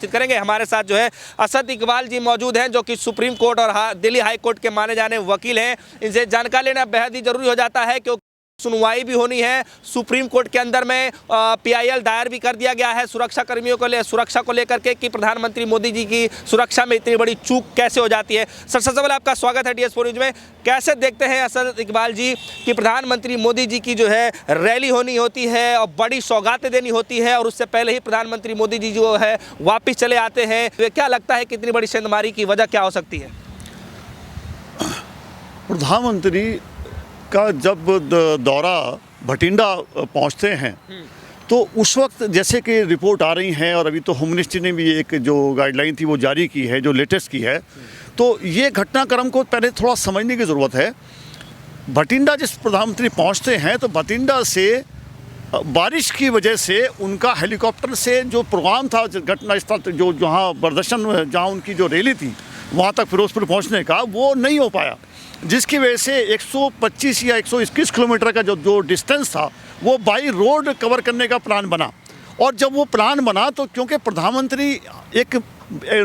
करेंगे। हमारे साथ जो है असद इकबाल जी मौजूद हैं, जो कि सुप्रीम कोर्ट और दिल्ली हाई कोर्ट के माने जाने वकील हैं। इनसे जानकारी लेना बेहद ही जरूरी हो जाता है क्योंकि सुनवाई भी होनी है। सुप्रीम कोर्ट के अंदर में PIL दायर भी कर दिया गया है सुरक्षा कर्मियों को सुरक्षा को लेकर के कि प्रधानमंत्री मोदी जी की सुरक्षा में इतनी बड़ी चूक कैसे हो जाती है। सबसे पहले आपका स्वागत है DS4 न्यूज में। कैसे देखते हैं असद इकबाल जी कि प्रधानमंत्री मोदी जी की जो है रैली होनी होती है और बड़ी सौगातें देनी होती है और उससे पहले ही प्रधानमंत्री मोदी जी जो है वापिस चले आते हैं, तो क्या लगता है कितनी बड़ी सेंधमारी की वजह क्या हो सकती है? प्रधानमंत्री का जब दौरा भटिंडा पहुंचते हैं तो उस वक्त जैसे कि रिपोर्ट आ रही हैं और अभी तो होम मिनिस्ट्री ने भी एक जो गाइडलाइन थी वो जारी की है, जो लेटेस्ट की है, तो ये घटनाक्रम को पहले थोड़ा समझने की ज़रूरत है। भटिंडा जिस प्रधानमंत्री पहुंचते हैं तो भटिंडा से बारिश की वजह से उनका हेलीकॉप्टर से जो प्रोग्राम था घटना स्थल जो जहाँ प्रदर्शन जहाँ उनकी जो रैली थी वहाँ तक फिरोजपुर पहुँचने का वो नहीं हो पाया, जिसकी वजह से 125 या 121 किलोमीटर का जो डिस्टेंस था वो बाई रोड कवर करने का प्लान बना। और जब वो प्लान बना तो क्योंकि प्रधानमंत्री एक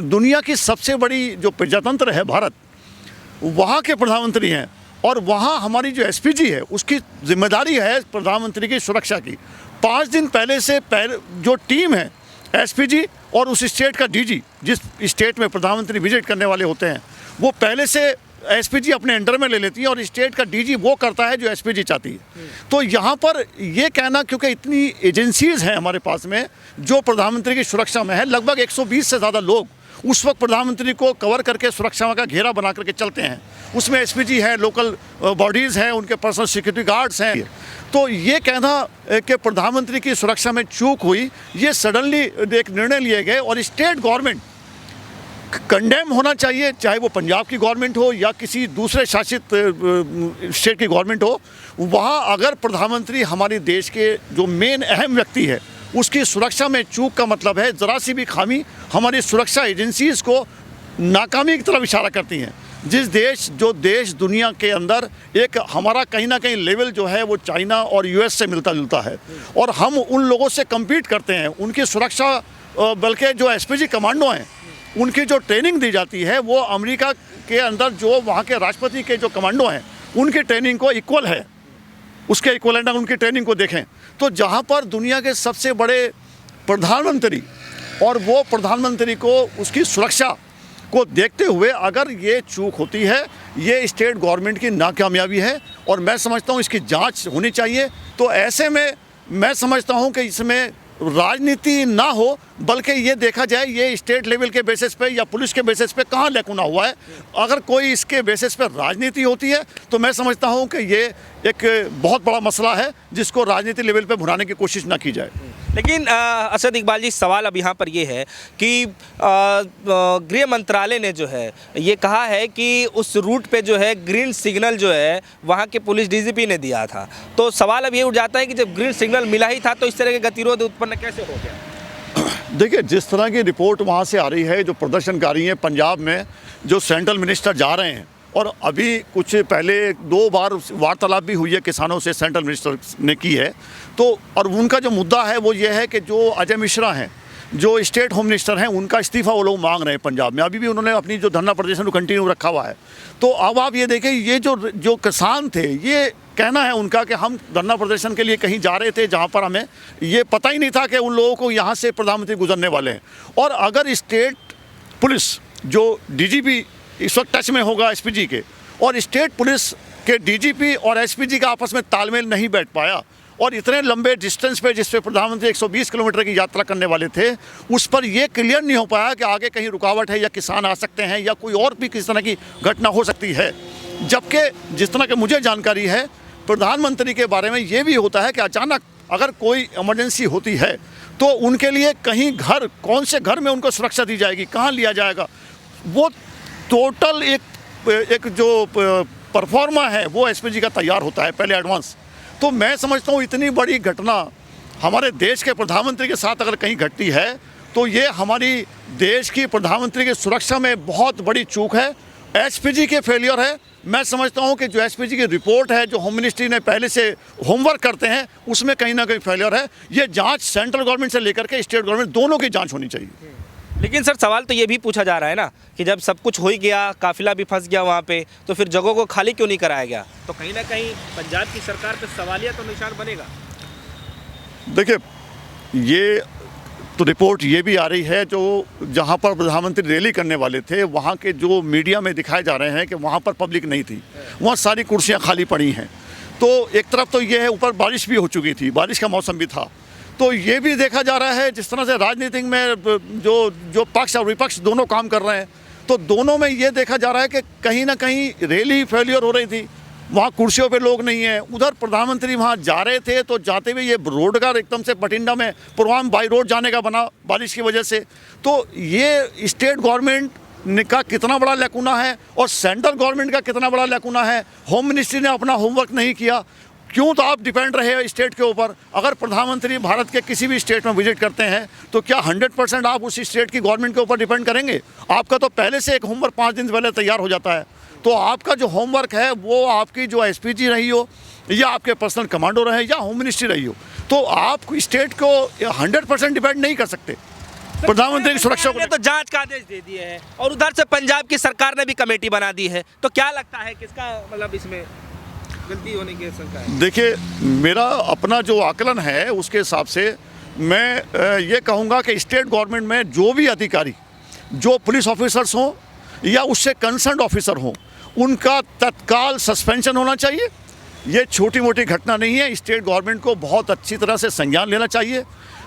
दुनिया की सबसे बड़ी जो प्रजातंत्र है भारत, वहाँ के प्रधानमंत्री हैं और वहाँ हमारी जो SPG है उसकी जिम्मेदारी है प्रधानमंत्री की सुरक्षा की। 5 दिन पहले से जो टीम है SPG और उस स्टेट का DG, जिस स्टेट में प्रधानमंत्री विजिट करने वाले होते हैं, वो पहले से SPG अपने अंडर में ले लेती है और स्टेट का DG वो करता है जो SPG चाहती है। तो यहाँ पर ये कहना, क्योंकि इतनी एजेंसीज़ हैं हमारे पास में जो प्रधानमंत्री की सुरक्षा में है, लगभग 120 से ज़्यादा लोग उस वक्त प्रधानमंत्री को कवर करके सुरक्षा का घेरा बना करके चलते हैं। उसमें SPG है, लोकल बॉडीज़ हैं, उनके पर्सनल सिक्योरिटी गार्ड्स हैं। तो ये कहना कि प्रधानमंत्री की सुरक्षा में चूक हुई, ये सडनली एक निर्णय लिए गए और स्टेट गवर्नमेंट कंडेम होना चाहिए, चाहे वो पंजाब की गवर्नमेंट हो या किसी दूसरे शासित स्टेट की गवर्नमेंट हो। वहाँ अगर प्रधानमंत्री हमारे देश के जो मेन अहम व्यक्ति है उसकी सुरक्षा में चूक का मतलब है ज़रा सी भी खामी हमारी सुरक्षा एजेंसीज़ को नाकामी की तरफ इशारा करती हैं। जो देश दुनिया के अंदर एक हमारा कहीं ना कहीं लेवल जो है वो चाइना और US से मिलता जुलता है और हम उन लोगों से कम्पीट करते हैं। उनकी सुरक्षा बल्कि जो SPG कमांडो हैं उनकी जो ट्रेनिंग दी जाती है वो अमेरिका के अंदर जो वहाँ के राष्ट्रपति के जो कमांडो हैं उनकी ट्रेनिंग को इक्वल है, उसके इक्वलेंट उनकी ट्रेनिंग को देखें तो जहाँ पर दुनिया के सबसे बड़े प्रधानमंत्री और वो प्रधानमंत्री को उसकी सुरक्षा को देखते हुए अगर ये चूक होती है, ये स्टेट गवर्नमेंट की नाकामयाबी है और मैं समझता हूँ इसकी जांच होनी चाहिए। तो ऐसे में मैं समझता हूँ कि इसमें राजनीति ना हो बल्कि ये देखा जाए ये स्टेट लेवल के बेसिस पे या पुलिस के बेसिस पे कहाँ लेकुना हुआ है। अगर कोई इसके बेसिस पे राजनीति होती है तो मैं समझता हूँ कि ये एक बहुत बड़ा मसला है जिसको राजनीति लेवल पे भुनाने की कोशिश ना की जाए। लेकिन असद इकबाल जी, सवाल अब यहाँ पर ये है कि गृह मंत्रालय ने जो है ये कहा है कि उस रूट पे जो है ग्रीन सिग्नल जो है वहाँ के पुलिस DGP ने दिया था। तो सवाल अब ये उठ जाता है कि जब ग्रीन सिग्नल मिला ही था तो इस तरह के गतिरोध उत्पन्न कैसे हो गया? देखिए, जिस तरह की रिपोर्ट वहाँ से आ रही है, जो प्रदर्शनकारी हैं पंजाब में, जो सेंट्रल मिनिस्टर जा रहे हैं और अभी कुछ पहले 2 बार वार्तालाप भी हुई है किसानों से, सेंट्रल मिनिस्टर ने की है। तो और उनका जो मुद्दा है वो ये है कि जो अजय मिश्रा हैं, जो स्टेट होम मिनिस्टर हैं, उनका इस्तीफ़ा वो लोग मांग रहे हैं पंजाब में। अभी भी उन्होंने अपनी जो धरना प्रदर्शन कंटिन्यू रखा हुआ है। तो अब आप ये देखें, ये जो किसान थे, ये कहना है उनका कि हम धरना प्रदर्शन के लिए कहीं जा रहे थे जहाँ पर हमें ये पता ही नहीं था कि उन लोगों को यहाँ से प्रधानमंत्री गुजरने वाले हैं। और अगर स्टेट पुलिस जो DGP इस वक्त टच में होगा SPG के, और स्टेट पुलिस के DGP और SPG का आपस में तालमेल नहीं बैठ पाया और इतने लंबे डिस्टेंस पे जिस पे प्रधानमंत्री 120 किलोमीटर की यात्रा करने वाले थे उस पर यह क्लियर नहीं हो पाया कि आगे कहीं रुकावट है या किसान आ सकते हैं या कोई और भी किसी तरह की घटना हो सकती है। जबकि जिस तरह की मुझे जानकारी है प्रधानमंत्री के बारे में ये भी होता है कि अचानक अगर कोई इमरजेंसी होती है तो उनके लिए कहीं घर, कौन से घर में उनको सुरक्षा दी जाएगी, कहाँ लिया जाएगा, वो टोटल एक जो परफॉर्मा है वो SPG का तैयार होता है पहले एडवांस। तो मैं समझता हूँ इतनी बड़ी घटना हमारे देश के प्रधानमंत्री के साथ अगर कहीं घटती है तो ये हमारी देश की प्रधानमंत्री की सुरक्षा में बहुत बड़ी चूक है, SPG के फेलियर है। मैं समझता हूँ कि जो SPG की रिपोर्ट है, जो होम मिनिस्ट्री ने पहले से होमवर्क करते हैं, उसमें कहीं ना कहीं फेलियर है। ये जांच सेंट्रल गवर्नमेंट से लेकर के स्टेट गवर्नमेंट दोनों की जांच होनी चाहिए। लेकिन सर सवाल तो ये भी पूछा जा रहा है ना कि जब सब कुछ हो ही गया, काफिला भी फंस गया वहाँ पे, तो फिर जगहों को खाली क्यों नहीं कराया गया? तो कहीं ना कहीं पंजाब की सरकार पे सवालिया तो निशान बनेगा। देखिए, ये तो रिपोर्ट ये भी आ रही है जो जहाँ पर प्रधानमंत्री रैली करने वाले थे वहाँ के जो मीडिया में दिखाए जा रहे हैं कि वहाँ पर पब्लिक नहीं थी, वहाँ सारी कुर्सियाँ खाली पड़ी हैं। तो एक तरफ तो ये है, ऊपर बारिश भी हो चुकी थी, बारिश का मौसम भी था। तो ये भी देखा जा रहा है जिस तरह से राजनीति में जो पक्ष और विपक्ष दोनों काम कर रहे हैं, तो दोनों में ये देखा जा रहा है कि कहीं ना कहीं रैली फेलियर हो रही थी, वहाँ कुर्सियों पे लोग नहीं हैं। उधर प्रधानमंत्री वहाँ जा रहे थे तो जाते हुए ये रोड का एकदम से बठिंडा में पुरवाम बाई रोड जाने का बना बारिश की वजह से। तो ये स्टेट गवर्नमेंट का कितना बड़ा लैकुना है और सेंट्रल गवर्नमेंट का कितना बड़ा लैकुना है। होम मिनिस्ट्री ने अपना होमवर्क नहीं किया। क्यों तो आप डिपेंड रहे स्टेट के ऊपर। अगर प्रधानमंत्री भारत के किसी भी स्टेट में विजिट करते हैं तो क्या 100% आप उस स्टेट की गवर्नमेंट के ऊपर डिपेंड करेंगे? आपका तो पहले से एक होमवर्क 5 दिन पहले तैयार हो जाता है। तो आपका जो होमवर्क है वो आपकी जो एसपीजी रही हो या आपके पर्सनल कमांडो रहे या होम मिनिस्ट्री रही हो, तो आप स्टेट को 100% डिपेंड नहीं कर सकते प्रधानमंत्री की सुरक्षा को। तो जांच का आदेश दे दिए हैं और उधर से पंजाब की सरकार ने भी कमेटी बना दी है, तो क्या लगता है किसका मतलब इसमें गलती होने की आशंका है? देखिए, मेरा अपना जो आकलन है उसके हिसाब से मैं ये कहूँगा कि स्टेट गवर्नमेंट में जो भी अधिकारी, जो पुलिस ऑफिसर्स हों या उससे कंसर्न ऑफिसर हों, उनका तत्काल सस्पेंशन होना चाहिए। ये छोटी मोटी घटना नहीं है। स्टेट गवर्नमेंट को बहुत अच्छी तरह से संज्ञान लेना चाहिए।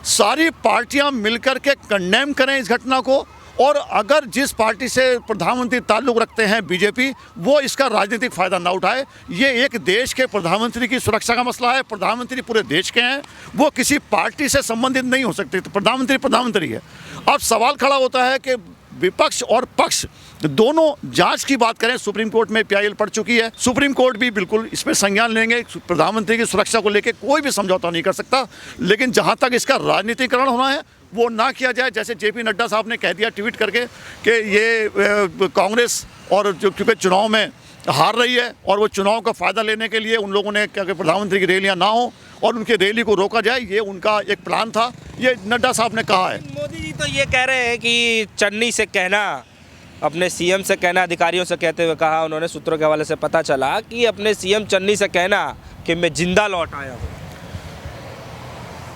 सारी पार्टियां मिलकर के कंडेम करें इस घटना को, और अगर जिस पार्टी से प्रधानमंत्री ताल्लुक़ रखते हैं बीजेपी, वो इसका राजनीतिक फ़ायदा ना उठाए। ये एक देश के प्रधानमंत्री की सुरक्षा का मसला है। प्रधानमंत्री पूरे देश के हैं, वो किसी पार्टी से संबंधित नहीं हो सकते। तो प्रधानमंत्री है। अब सवाल खड़ा होता है कि विपक्ष और पक्ष दोनों जांच की बात करें। सुप्रीम कोर्ट में पीआईएल पड़ चुकी है, सुप्रीम कोर्ट भी बिल्कुल इस पर संज्ञान लेंगे। प्रधानमंत्री की सुरक्षा को लेकर कोई भी समझौता नहीं कर सकता, लेकिन जहां तक इसका राजनीतिकरण होना है वो ना किया जाए। जैसे जेपी नड्डा साहब ने कह दिया ट्वीट करके कि ये कांग्रेस और जो क्योंकि चुनाव में हार रही है और वो चुनाव का फ़ायदा लेने के लिए उन लोगों ने क्या कि प्रधानमंत्री की रैलियां ना हो और उनकी रैली को रोका जाए, ये उनका एक प्लान था। ये नड्डा साहब ने कहा है। मोदी जी तो ये कह रहे हैं कि चन्नी से कहना, अपने सीएम से कहना, अधिकारियों से कहते हुए कहा, उन्होंने सूत्रों के हवाले से पता चला कि अपने सीएम चन्नी से कहना कि मैं जिंदा लौट आया हूँ।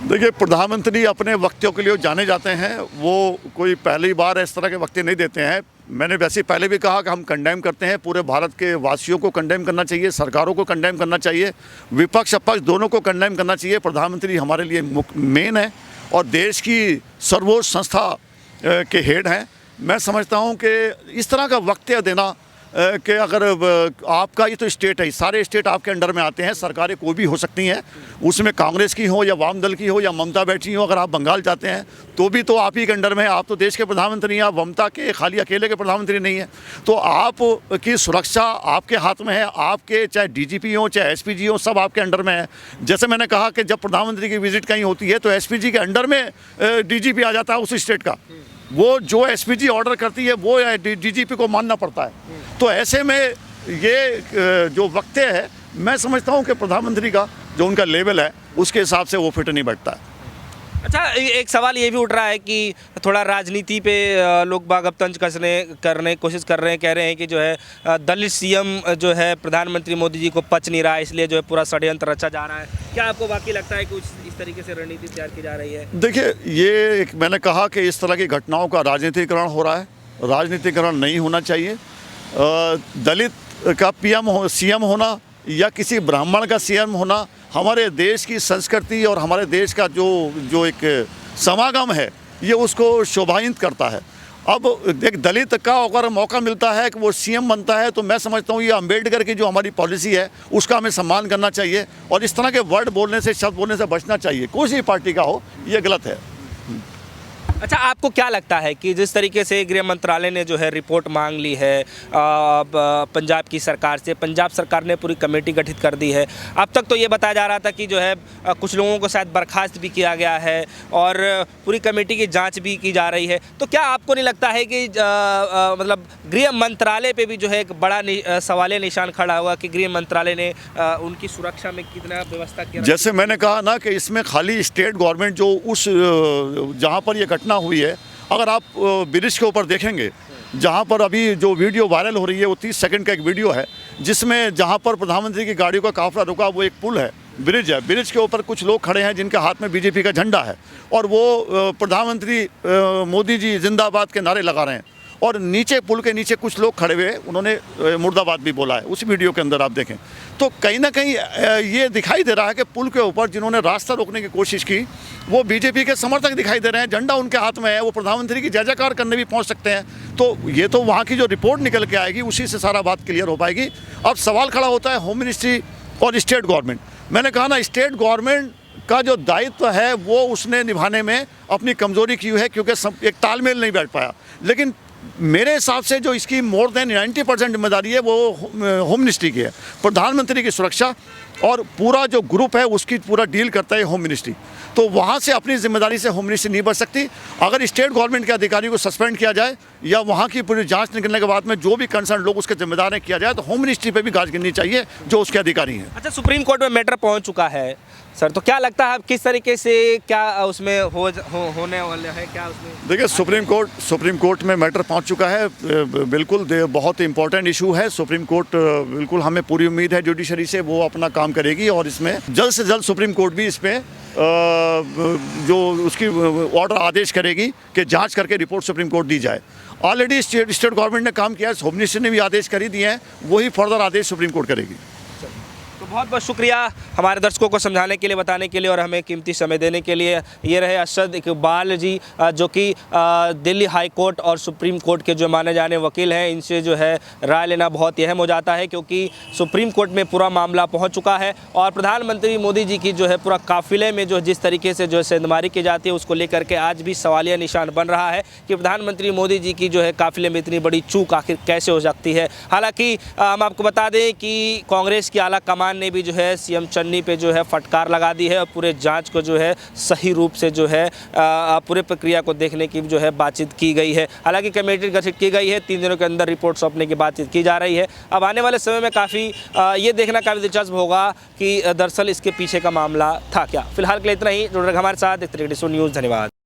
देखिए, प्रधानमंत्री अपने वक्तव्यों के लिए जाने जाते हैं, वो कोई पहली बार इस तरह के वक्तव्य नहीं देते हैं। मैंने वैसे पहले भी कहा कि हम कंडेम करते हैं, पूरे भारत के वासियों को कंडेम करना चाहिए, सरकारों को कंडेम करना चाहिए, विपक्ष अपक्ष दोनों को कंडेम करना चाहिए। प्रधानमंत्री हमारे लिए मेन है और देश की सर्वोच्च संस्था के हेड हैं। मैं समझता हूं कि इस तरह का वक्तव्य देना कि अगर आपका ये तो स्टेट है, सारे स्टेट आपके अंडर में आते हैं, सरकारें कोई भी हो सकती हैं, उसमें कांग्रेस की हो या वाम दल की हो या ममता बैठी हो। अगर आप बंगाल जाते हैं तो भी तो आप ही के अंडर में है, आप तो देश के प्रधानमंत्री हैं, आप ममता के खाली अकेले के प्रधानमंत्री नहीं हैं। तो आप की सुरक्षा आपके हाथ में है। आपके चाहे डीजीपी हो चाहे एसपीजी हो, सब आपके अंडर में है। जैसे मैंने कहा कि जब प्रधानमंत्री की विजिट कहीं होती है तो एसपीजी के अंडर में डीजीपी आ जाता है उस स्टेट का। वो जो एसपीजी ऑर्डर करती है वो डीजीपी को मानना पड़ता है। तो ऐसे में ये जो वक्तव्य है, मैं समझता हूँ कि प्रधानमंत्री का जो उनका लेवल है उसके हिसाब से वो फिट नहीं बैठता है। अच्छा, एक सवाल ये भी उठ रहा है कि थोड़ा राजनीति पे लोग बाग अब तंज करने की कोशिश कर रहे हैं, कह रहे हैं कि जो है दलित सीएम जो है प्रधानमंत्री मोदी जी को पच नहीं रहा है, इसलिए जो है पूरा षड्यंत्र रचा जा रहा है। क्या आपको वाकई लगता है कि कुछ इस तरीके से रणनीति तैयार की जा रही है? देखिए, ये मैंने कहा कि इस तरह की घटनाओं का राजनीतिकरण हो रहा है। राजनीतिकरण नहीं होना चाहिए। दलित का सीएम होना या किसी ब्राह्मण का सीएम होना हमारे देश की संस्कृति और हमारे देश का जो एक समागम है, ये उसको शोभायित करता है। अब एक दलित का अगर मौका मिलता है कि वो सीएम बनता है तो मैं समझता हूँ ये अम्बेडकर की जो हमारी पॉलिसी है उसका हमें सम्मान करना चाहिए और इस तरह के वर्ड बोलने से, शब्द बोलने से बचना चाहिए। कोई सी पार्टी का हो, ये गलत है। अच्छा, आपको क्या लगता है कि जिस तरीके से गृह मंत्रालय ने जो है रिपोर्ट मांग ली है पंजाब की सरकार से, पंजाब सरकार ने पूरी कमेटी गठित कर दी है। अब तक तो ये बताया जा रहा था कि जो है कुछ लोगों को शायद बर्खास्त भी किया गया है और पूरी कमेटी की जांच भी की जा रही है। तो क्या आपको नहीं लगता है कि मतलब गृह मंत्रालय पे भी जो है एक बड़ा सवालिया निशान खड़ा हुआ कि गृह मंत्रालय ने उनकी सुरक्षा में कितना व्यवस्था किया? जैसे मैंने कहा ना कि इसमें खाली स्टेट गवर्नमेंट जो उस जहाँ पर ये घटना हुई है अगर आप ब्रिज के ऊपर देखेंगे, जहाँ पर अभी जो वीडियो वायरल हो रही है वो 30 सेकंड का एक वीडियो है, जिसमें जहाँ पर प्रधानमंत्री की गाड़ी का काफिला रुका, वो एक पुल है, ब्रिज है, ब्रिज के ऊपर कुछ लोग खड़े हैं जिनके हाथ में बीजेपी का झंडा है और वो प्रधानमंत्री मोदी जी जिंदाबाद के नारे लगा रहे हैं, और नीचे पुल के नीचे कुछ लोग खड़े हुए, उन्होंने मुर्दाबाद भी बोला है उस वीडियो के अंदर आप देखें तो कहीं ना कहीं ये दिखाई दे रहा है कि पुल के ऊपर जिन्होंने रास्ता रोकने की कोशिश की वो बीजेपी के समर्थक दिखाई दे रहे हैं, झंडा उनके हाथ में है, वो प्रधानमंत्री की जय जयकार करने भी पहुंच सकते हैं। तो ये तो वहाँ की जो रिपोर्ट निकल के आएगी उसी से सारा बात क्लियर हो पाएगी। अब सवाल खड़ा होता है होम मिनिस्ट्री और स्टेट गवर्नमेंट। मैंने कहा ना, स्टेट गवर्नमेंट का जो दायित्व है वो उसने निभाने में अपनी कमजोरी की है, क्योंकि एक तालमेल नहीं बैठ पाया। लेकिन मेरे हिसाब से जो इसकी मोर देन 90% जिम्मेदारी है वो होम मिनिस्ट्री की है। प्रधानमंत्री की सुरक्षा और पूरा जो ग्रुप है उसकी पूरा डील करता है होम मिनिस्ट्री, तो वहाँ से अपनी जिम्मेदारी से होम मिनिस्ट्री नहीं बच सकती। अगर स्टेट गवर्नमेंट के अधिकारियों को सस्पेंड किया जाए या वहाँ की पूरी जांच निकलने के बाद में जो भी कंसर्न लोग उसके जिम्मेदार हैं किया जाए, तो होम मिनिस्ट्री पे भी गाज गिरनी चाहिए जो उसके अधिकारी हैं। अच्छा, सुप्रीम कोर्ट में मैटर पहुंच चुका है सर, तो क्या लगता है किस तरीके से क्या उसमें होने वाला है, क्या उसमें? देखिए, सुप्रीम कोर्ट में मैटर पहुंच चुका है, बिल्कुल बहुत इंपॉर्टेंट इशू है। सुप्रीम कोर्ट बिल्कुल, हमें पूरी उम्मीद है जुडिशरी से वो अपना काम करेगी और इसमें जल्द से जल्द सुप्रीम कोर्ट भी इस पर जो उसकी ऑर्डर आदेश करेगी कि जांच करके रिपोर्ट सुप्रीम कोर्ट दी जाए। ऑलरेडी स्टेट गवर्नमेंट ने काम किया है, होम मिनिस्ट्री ने भी आदेश कर ही दिए हैं, वही फर्दर आदेश सुप्रीम कोर्ट करेगी। तो बहुत बहुत शुक्रिया हमारे दर्शकों को समझाने के लिए, बताने के लिए और हमें कीमती समय देने के लिए। ये रहे अरशद इकबाल जी, जो कि दिल्ली हाई कोर्ट और सुप्रीम कोर्ट के जो माने जाने वकील हैं। इनसे जो है राय लेना बहुत ही अहम हो जाता है, क्योंकि सुप्रीम कोर्ट में पूरा मामला पहुंच चुका है और प्रधानमंत्री मोदी जी की जो है पूरा काफिले में जो जिस तरीके से जो है सेंधमारी की जाती है, उसको लेकर के आज भी सवालिया निशान बन रहा है कि प्रधानमंत्री मोदी जी की जो है काफिले में इतनी बड़ी चूक आखिर कैसे हो सकती है। हालाँकि हम आपको बता दें कि कांग्रेस की आला कमान ने भी जो है सीएम चन्नी पे जो है फटकार लगा दी है और पूरे जांच को जो है सही रूप से जो है पूरे प्रक्रिया को देखने की जो है बातचीत की गई है। हालांकि कमेटी गठित की गई है, 3 दिनों के अंदर रिपोर्ट सौंपने की बातचीत की जा रही है। अब आने वाले समय में काफ़ी ये देखना काफ़ी दिलचस्प होगा कि दरअसल इसके पीछे का मामला था क्या। फिलहाल के लिए इतना ही। जुड़ रहे हमारे साथ, देखते रहिए न्यूज़। धन्यवाद।